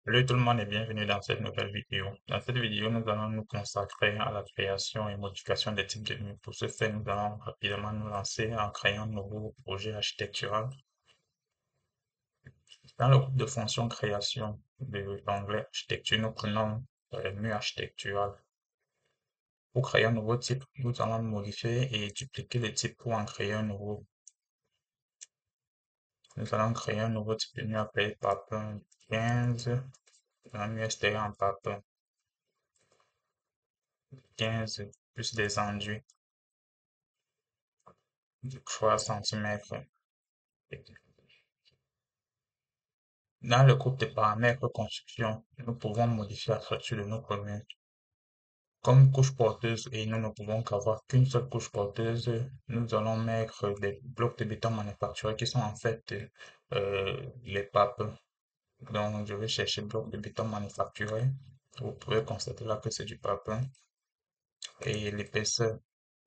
Salut tout le monde et bienvenue dans cette nouvelle vidéo. Dans cette vidéo, nous allons nous consacrer à la création et modification des types de murs. Pour ce faire, nous allons rapidement nous lancer en créant un nouveau projet architectural. Dans le groupe de fonctions création de l'onglet architecture, nous prenons le mur architectural. Pour créer un nouveau type, nous allons modifier et dupliquer le type pour en créer un nouveau. Nous allons créer un nouveau type de mur appelé papin 15, un mur extérieur en papin 15 plus des enduits de 3 centimètres. Dans le groupe de paramètres construction, nous pouvons modifier la structure de notre mur. Comme couche porteuse et nous ne pouvons qu'avoir qu'une seule couche porteuse, nous allons mettre des blocs de béton manufacturés qui sont en fait les papes. Donc je vais chercher bloc de béton manufacturé. Vous pouvez constater là que c'est du papin et l'épaisseur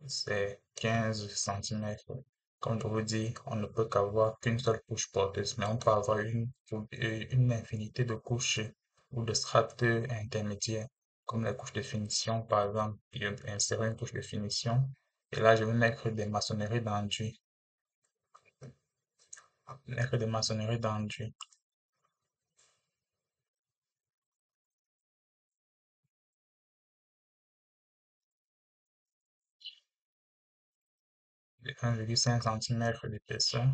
c'est 15 centimètres. Comme je vous dis, on ne peut qu'avoir qu'une seule couche porteuse, mais on peut avoir une infinité de couches ou de strates intermédiaires, comme la couche de finition, par exemple. Je vais insérer une couche de finition, et là, je vais mettre des maçonneries d'enduit. Mettre des maçonneries d'enduit. De 1,5 cm d'épaisseur,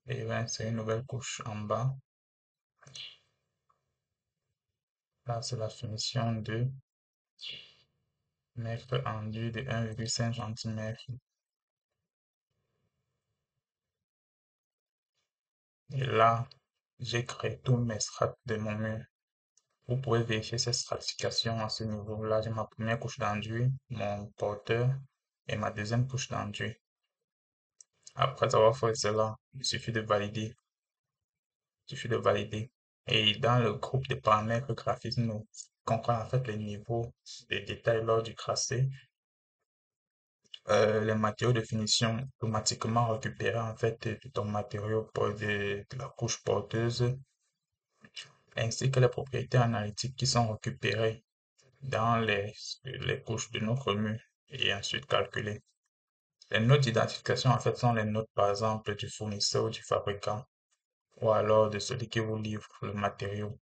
et je vais insérer une nouvelle couche en bas. Là, c'est la finition de mètre enduit de 1,5 cm. Et là, j'ai créé tous mes strates de mon mur. Vous pouvez vérifier ces stratifications à ce niveau-là. J'ai ma première couche d'enduit, mon porteur et ma deuxième couche d'enduit. Après avoir fait cela, il suffit de valider. Il suffit de valider. Et dans le groupe de paramètres graphisme, nous comprenons en fait les niveaux de détails lors du tracé. Les matériaux de finition automatiquement récupérés en fait de ton matériau de la couche porteuse ainsi que les propriétés analytiques qui sont récupérées dans les couches de notre mur et ensuite calculées. Les notes d'identification, en fait, sont les notes, par exemple, du fournisseur ou du fabricant, ou alors de celui qui vous livre le matériau.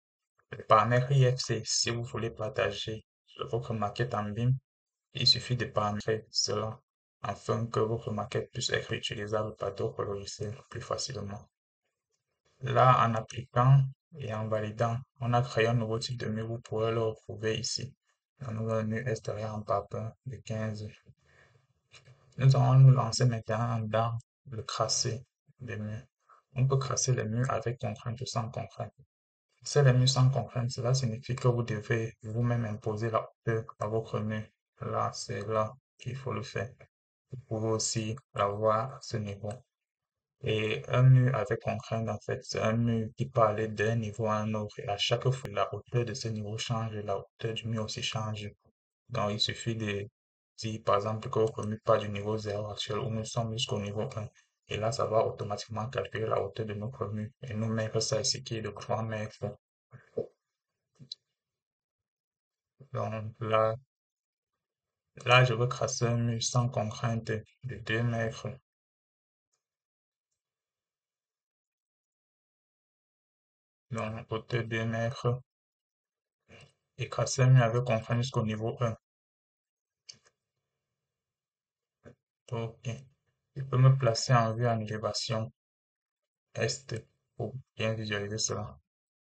Les paramètres IFC, si vous voulez partager votre maquette en BIM, il suffit de paramétrer cela afin que votre maquette puisse être utilisable par d'autres logiciels plus facilement. Là, en appliquant et en validant, on a créé un nouveau type de mur. Vous pourrez le retrouver ici. Un nouveau mur extérieur en papin de 15. Nous allons nous lancer maintenant dans le tracé des murs. On peut tracer les murs avec contrainte ou sans contrainte. Si les murs sans contrainte, cela signifie que vous devez vous-même imposer la hauteur à votre mur. Là, c'est là qu'il faut le faire. Vous pouvez aussi l'avoir à ce niveau. Et un mur avec contrainte, en fait, c'est un mur qui peut aller d'un niveau à un autre. Et à chaque fois, la hauteur de ce niveau change et la hauteur du mur aussi change. Donc, il suffit de dire, par exemple, que votre mur part du niveau 0 actuel où nous sommes jusqu'au niveau 1. Et là, ça va automatiquement calculer la hauteur de notre mur et nous mettre ça ici qui est de 3 mètres. Donc, là, je veux tracer un mur sans contrainte de 2 mètres. Donc, hauteur 2 mètres et tracer un mur avec contrainte jusqu'au niveau 1. Ok. Je peux me placer en vue en élévation est pour bien visualiser cela.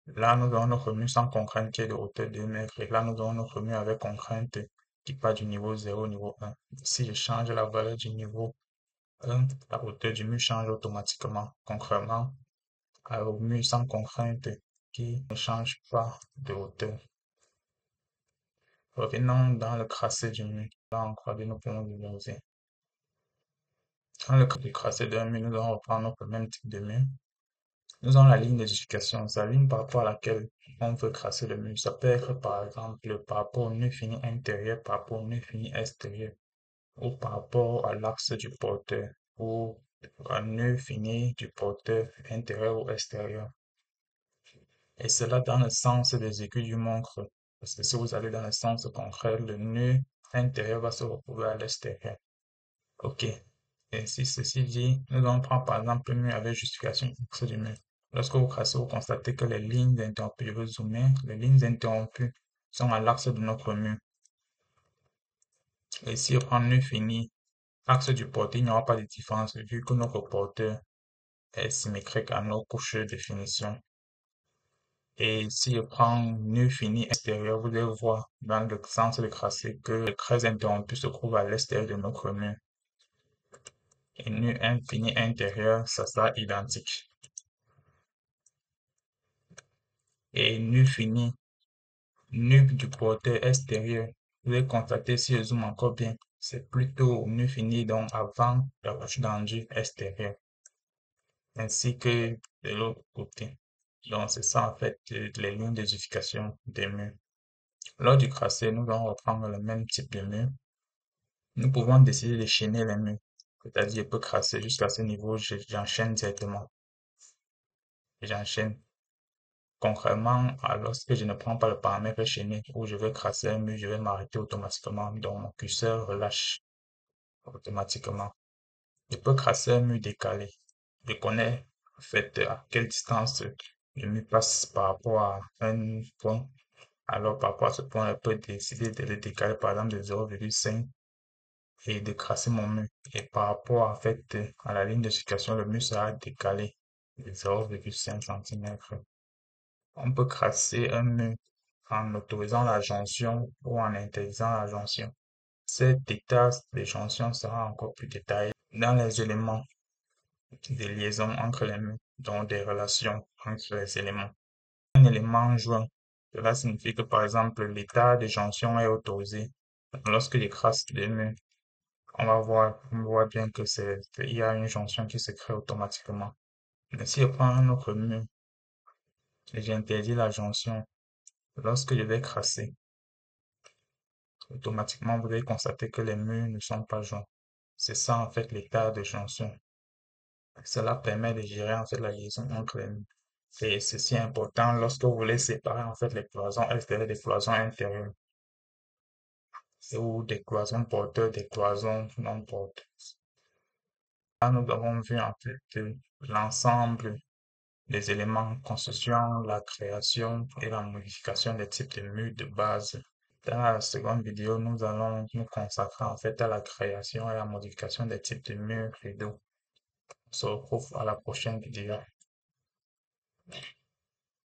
Là, nous avons notre mur sans contrainte qui est de hauteur 2 mètres. Et là, nous avons notre mur avec contrainte qui part du niveau 0 au niveau 1. Si je change la valeur du niveau 1, la hauteur du mur change automatiquement, contrairement au mur sans contrainte qui ne change pas de hauteur. Revenons dans le tracé du mur. Là encore, nous pouvons visualiser. Dans le cas du tracé d'un mur, nous allons reprendre notre même type de mur. Nous avons la ligne d'édification, c'est la ligne par rapport à laquelle on veut tracer le mur. Ça peut être par exemple par rapport au nœud fini intérieur, par rapport au nœud fini extérieur, ou par rapport à l'axe du porteur, ou un nœud fini du porteur intérieur ou extérieur. Et cela dans le sens des aiguilles du montre. Parce que si vous allez dans le sens contraire, le nœud intérieur va se retrouver à l'extérieur. OK. Ainsi, ceci dit, nous allons prendre par exemple le mur avec justification X du mur. Lorsque vous tracez, vous constatez que les lignes interrompues, je veux zoomer, les lignes interrompues sont à l'axe de notre mur. Et si on prend nœud fini, axe du porteur, il n'y aura pas de différence vu que notre porteur est symétrique à nos couches de finition. Et si je prends nœud fini extérieur, vous allez voir dans le sens de tracé que le trait interrompu se trouve à l'extérieur de notre mur. Et nœud infini intérieur, ça sera identique. Et nœud fini, nœud du porteur extérieur, vous allez constater si je zoome encore bien, c'est plutôt nœud fini donc avant la couche d'enduit extérieure, ainsi que de l'autre côté. Donc c'est ça en fait les lignes d'édification des murs. Lors du tracé, nous allons reprendre le même type de mur. Nous pouvons décider de chaîner les murs. C'est-à-dire, je peux tracer jusqu'à ce niveau, j'enchaîne directement. J'enchaîne. Contrairement à lorsque je ne prends pas le paramètre chaîné, où je vais tracer un mur, je vais m'arrêter automatiquement. Donc, mon curseur relâche automatiquement. Je peux tracer un mur décalé. Je connais, en fait, à quelle distance le mur passe par rapport à un point. Alors, par rapport à ce point, je peux décider de le décaler, par exemple, de 0,5 et de tracer mon mur. Et par rapport en fait à la ligne de situation, le mur sera décalé de 0,5 cm. On peut tracer un mur en autorisant la jonction ou en interdisant la jonction. Cet état de jonction sera encore plus détaillé dans les éléments de liaison entre les murs, donc des relations entre les éléments. Un élément joint, cela signifie que par exemple l'état de jonction est autorisé. Lorsque je trace les murs, on voit bien que il y a une jonction qui se crée automatiquement. Mais si je prends un autre mur et j'interdis la jonction, lorsque je vais tracer, automatiquement vous allez constater que les murs ne sont pas joints. C'est ça en fait l'état de jonction. Cela permet de gérer en fait la liaison entre les murs. Et ceci est important lorsque vous voulez séparer en fait les cloisons extérieures des cloisons intérieures. Ou des cloisons porteurs, des cloisons non porteurs. Là, nous avons vu en fait l'ensemble les éléments construction, la création et la modification des types de murs de base. Dans la seconde vidéo, nous allons nous consacrer en fait à la création et la modification des types de murs rideaux. On se retrouve à la prochaine vidéo.